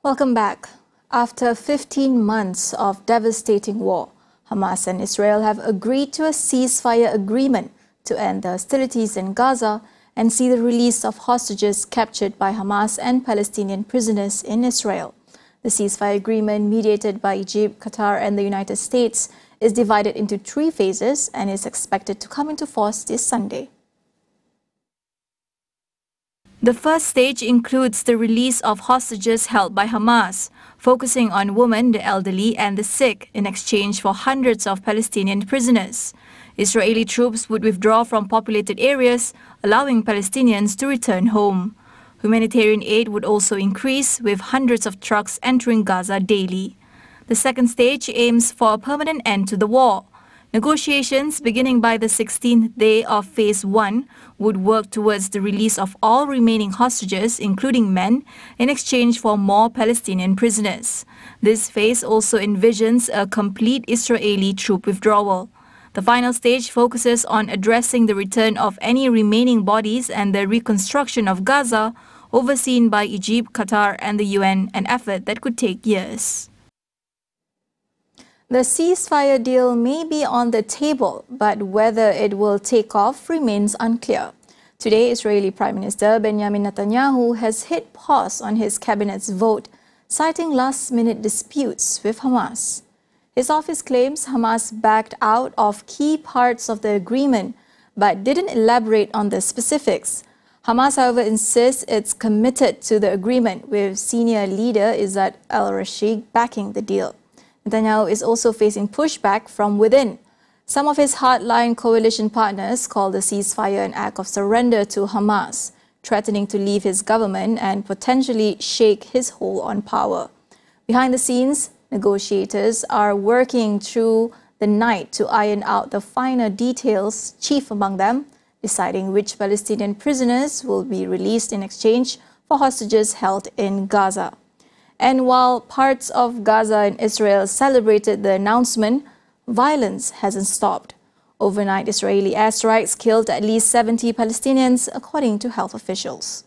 Welcome back. After 15 months of devastating war, Hamas and Israel have agreed to a ceasefire agreement to end the hostilities in Gaza and see the release of hostages captured by Hamas and Palestinian prisoners in Israel. The ceasefire agreement, mediated by Egypt, Qatar and the United States, is divided into 3 phases and is expected to come into force this Sunday. The first stage includes the release of hostages held by Hamas, focusing on women, the elderly and the sick in exchange for hundreds of Palestinian prisoners. Israeli troops would withdraw from populated areas, allowing Palestinians to return home. Humanitarian aid would also increase, with hundreds of trucks entering Gaza daily. The second stage aims for a permanent end to the war. Negotiations, beginning by the 16th day of Phase 1, would work towards the release of all remaining hostages, including men, in exchange for more Palestinian prisoners. This phase also envisions a complete Israeli troop withdrawal. The final stage focuses on addressing the return of any remaining bodies and the reconstruction of Gaza, overseen by Egypt, Qatar and the UN, an effort that could take years. The ceasefire deal may be on the table, but whether it will take off remains unclear. Today, Israeli Prime Minister Benjamin Netanyahu has hit pause on his cabinet's vote, citing last-minute disputes with Hamas. His office claims Hamas backed out of key parts of the agreement, but didn't elaborate on the specifics. Hamas, however, insists it's committed to the agreement, with senior leader Izzat al-Rashid backing the deal. Netanyahu is also facing pushback from within. Some of his hardline coalition partners call the ceasefire an act of surrender to Hamas, threatening to leave his government and potentially shake his hold on power. Behind the scenes, negotiators are working through the night to iron out the finer details, chief among them deciding which Palestinian prisoners will be released in exchange for hostages held in Gaza. And while parts of Gaza and Israel celebrated the announcement, violence hasn't stopped. Overnight Israeli airstrikes killed at least 70 Palestinians, according to health officials.